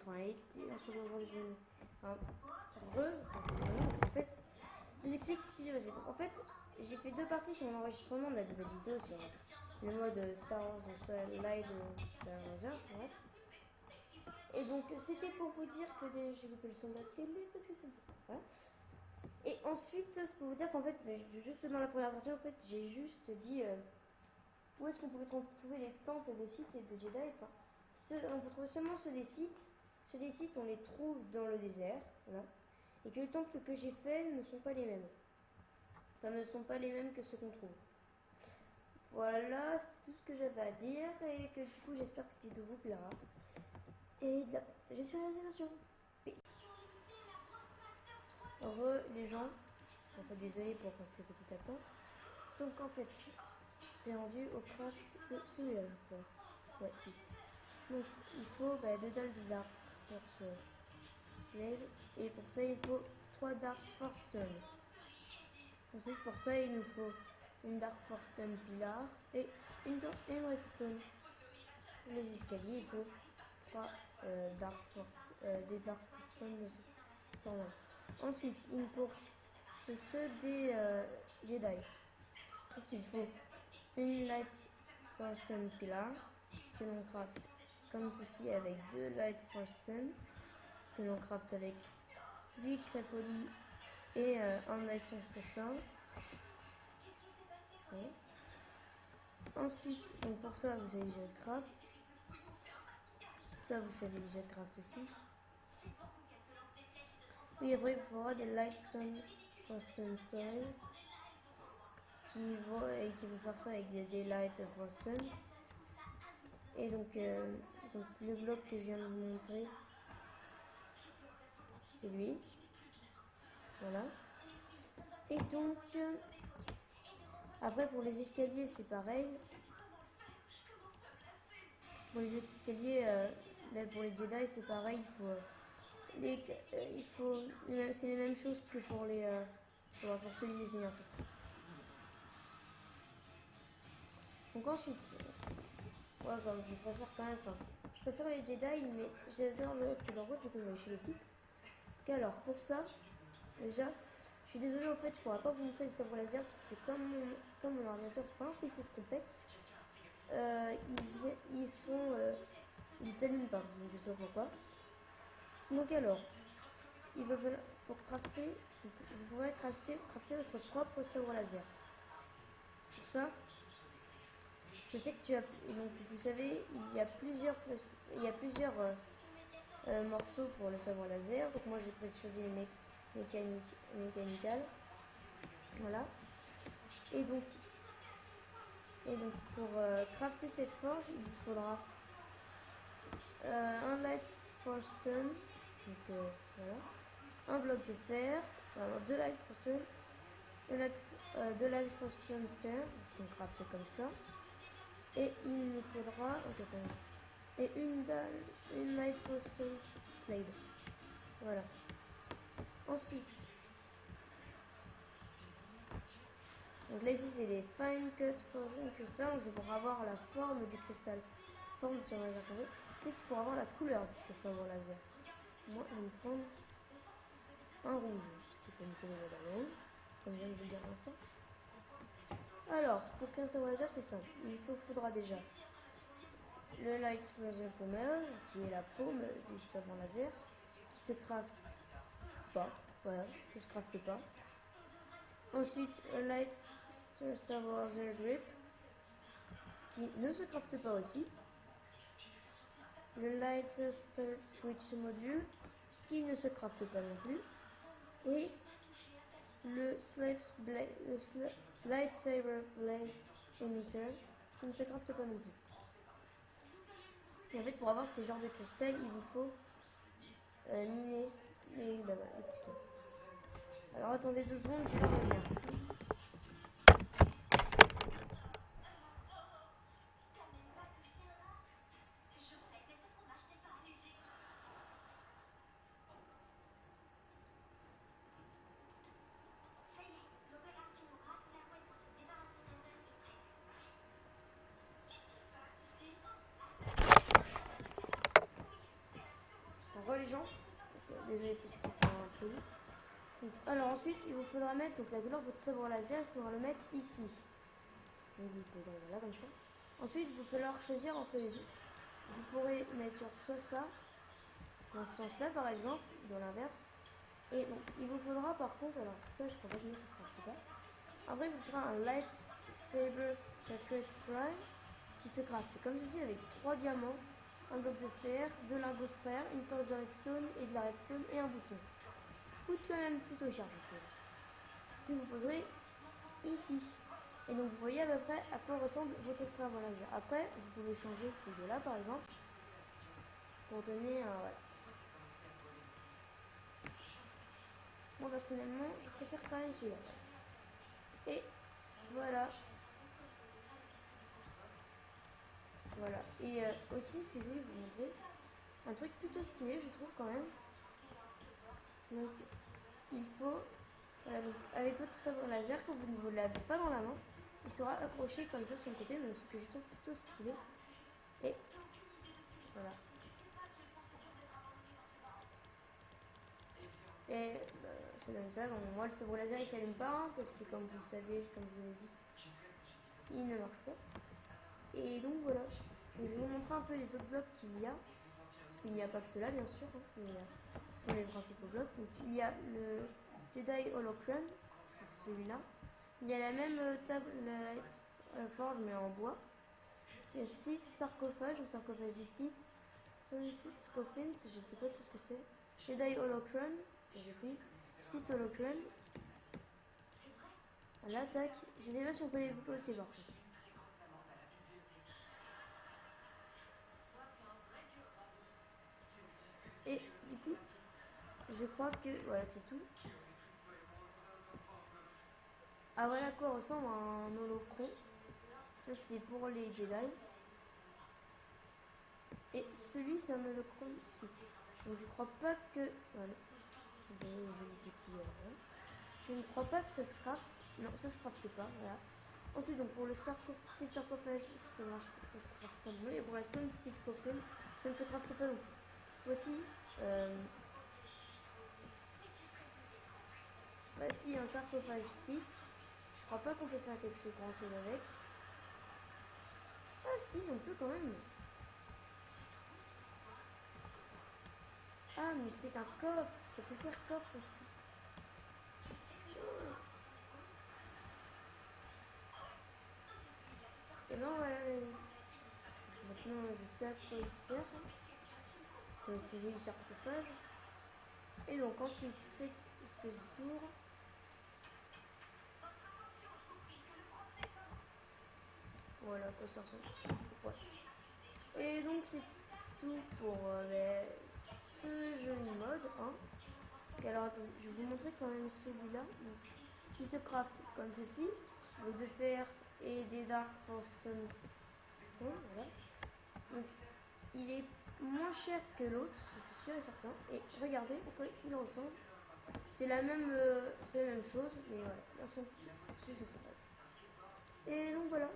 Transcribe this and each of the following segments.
88 et on se retrouve aujourd'hui pour une... parce qu'en fait, je vous explique ce qui s'est passé. En fait, j'ai fait 2 parties sur l'enregistrement de la nouvelle vidéo sur le mode Star Wars Light bref. Et donc c'était pour vous dire que j'ai coupé le son de la télé parce que c'est... Voilà. Et ensuite, c'est pour vous dire qu'en fait, juste dans la première partie, en fait, j'ai juste dit où est-ce qu'on pouvait trouver les temples de Sith et de Jedi. Enfin, on peut trouver seulement ceux des Sith. Ceux des Sith, on les trouve dans le désert. Voilà. Et que les temples que j'ai faits ne sont pas les mêmes. Enfin, ne sont pas les mêmes que ceux qu'on trouve. Voilà, c'est tout ce que j'avais à dire. Et que du coup, j'espère que cette vidéo vous plaira. Et de la partager sur les réseaux sociaux. Peace. Les gens. En fait, désolé pour ces petites attentes. Donc en fait, j'ai rendu au craft de celui-là, je crois. Ouais, si. Donc il faut 2 dalles de Dark Force Slave. Et pour ça, il faut 3 Dark Force Stone. Ensuite, pour ça, il nous faut une Dark Force Stone Pillar et une Redstone. Pour les escaliers, il faut 3 Dark Force, des Dark Force Stone de cette forme-là. Ensuite, il pour ceux des Jedi. Donc il faut une Light Force Stone Pillar que l'on craft comme ceci avec 2 Light Force Stone que l'on craft avec 8 crépolis et un Light Force Crystal. Ouais. Ensuite, donc pour ça vous savez déjà le craft. Ça vous savez déjà le craft aussi. Oui, après il faudra des Lightstone Force Stone Soil qui vont faire ça avec des Light Force Stone. Et donc le bloc que je viens de vous montrer, c'était lui. Voilà. Et donc après pour les escaliers c'est pareil. Pour les escaliers, pour les Jedi c'est pareil. C'est les mêmes choses que pour celui des seigneurs. Donc ensuite, je préfère quand même. Je préfère les Jedi, mais j'adore le Dark. Du coup, je vais chez les Sith. Donc alors pour ça, déjà. Je suis désolée, en fait, je pourrais pas vous montrer les sabres laser parce que comme mon ordinateur c'est pas un PC de compète, ils s'allument pas, donc je sais pas pourquoi. Donc alors, il va falloir pour crafter, donc, vous pourrez crafter votre propre sabre laser. Pour ça, je sais que donc vous savez, il y a plusieurs morceaux pour le sabre laser. Donc moi j'ai choisi les mécanical. Voilà. Et donc pour crafter cette forge, il vous faudra un Light Force Stone, donc voilà, un bloc de fer, 2 Light Force Stone, 2 Light Force Stone on crafte comme ça, et il nous faudra et une Light Force Stone Slave. Voilà. Ensuite, donc là ici c'est les Fine Cut Forging Crystal, c'est pour avoir la forme du cristal, forme de sabre laser qu'on veut. Ici c'est pour avoir la couleur de ce sabre laser. Moi je vais me prendre un rouge, parce que comme c'est le rouge, comme je viens de vous le dire à l'instant. Alors, pour qu'un sabre laser c'est simple, il faudra déjà le Light Explosion Pommer, qui est la paume du sabre laser, qui se crafte pas, voilà, qui se crafte pas. Ensuite, un Light Saber Laser Grip qui ne se crafte pas aussi. Le Light Switch Module qui ne se crafte pas non plus. Et le Lightsaber Blade Emitter qui ne se crafte pas non plus. Et en fait, pour avoir ces genres de cristal, il vous faut miner les cristaux. Alors attendez 2 secondes, je vais revenir. revois les gens. Désolé pour c'était un peu long. Donc, alors ensuite, il vous faudra mettre donc la couleur de votre sabre laser, il faudra le mettre ici. Donc vous le posez là comme ça. Ensuite, il va falloir choisir entre les deux. Vous pourrez mettre soit ça, dans ce sens-là par exemple, dans l'inverse. Et donc, il vous faudra par contre, alors ça je crois pas que ça se crafte pas. Après, il vous faudra un Lightsaber Sacred Try qui se crafte comme ceci avec 3 diamants, un bloc de fer, 2 lingots de fer, une torche de redstone et de la redstone et un bouton. Coûte quand même plutôt cher, je trouve. Que vous poserez ici. Et donc vous voyez à peu près à quoi ressemble votre sabre laser. Après, vous pouvez changer ces deux-là par exemple pour donner un voilà. Moi personnellement, je préfère quand même celui-là. Et voilà. Voilà. Et aussi, ce que je voulais vous montrer, un truc plutôt stylé, je trouve quand même. Donc, il faut, voilà, donc, avec votre sabre laser, quand vous ne vous l'avez pas dans la main, il sera accroché comme ça sur le côté, donc ce que je trouve plutôt stylé. Et voilà. Et ça donne ça. Bon, moi, le sabre laser il s'allume pas, hein, parce que comme vous le savez, comme je vous l'ai dit, il ne marche pas. Et donc voilà. Donc, je vais vous montrer un peu les autres blocs qu'il y a. Parce qu'il n'y a pas que cela, bien sûr, hein, mais ce sont les principaux blocs. Donc il y a le Jedi Holocron, c'est celui-là. Il y a la même table, la forge, mais en bois. Il y a Sith sarcophage, donc sarcophage du Sith. Sith coffin, je ne sais pas trop ce que c'est. Jedi Holocron, j'ai pris. Sith Holocron. L'attaque, je ne sais pas si on peut les aussi par contre. Et du coup, je crois que voilà, c'est tout. Ah voilà à quoi ressemble un holocron. Ça c'est pour les Jedi. Et celui c'est un holocron Sith. Donc je crois pas que. Voilà. Vous voyez le joli petit. Je ne crois pas que ça se craft. Non, ça se crafte pas. Voilà. Ensuite, donc pour le Sith sarcophage, ça marche, ça se crafte pas mieux. Et pour la Sun Sith coffin, ça ne se crafte pas non plus. Voici. Voici un sarcophage Sith. Je crois pas qu'on peut faire quelque chose grand chose avec. Ah si, on peut quand même. Ah, mais c'est un coffre. Ça peut faire coffre aussi. Et ben voilà. Maintenant, je sais à quoi il sert. C'est toujours du sarcophage. Et donc ensuite, cette espèce de tour. Voilà, quoi ça ressemble. Ouais. Et donc c'est tout pour ce joli mode. Hein. Alors attendez, je vais vous montrer quand même celui-là. Qui se craft comme ceci. Le de fer et des Dark Force Stones. Bon, voilà. Donc il est moins cher que l'autre, c'est sûr et certain. Et regardez à quoi il ressemble. C'est la même chose, mais voilà, il ressemble plus. C'est ça. Et donc voilà.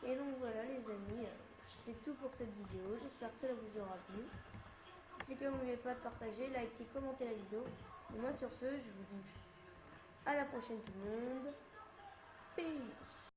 Et donc voilà les amis, c'est tout pour cette vidéo. J'espère que cela vous aura plu. Si c'est que vous n'oubliez pas de partager, liker, commenter la vidéo. Et moi sur ce, je vous dis à la prochaine tout le monde. Peace.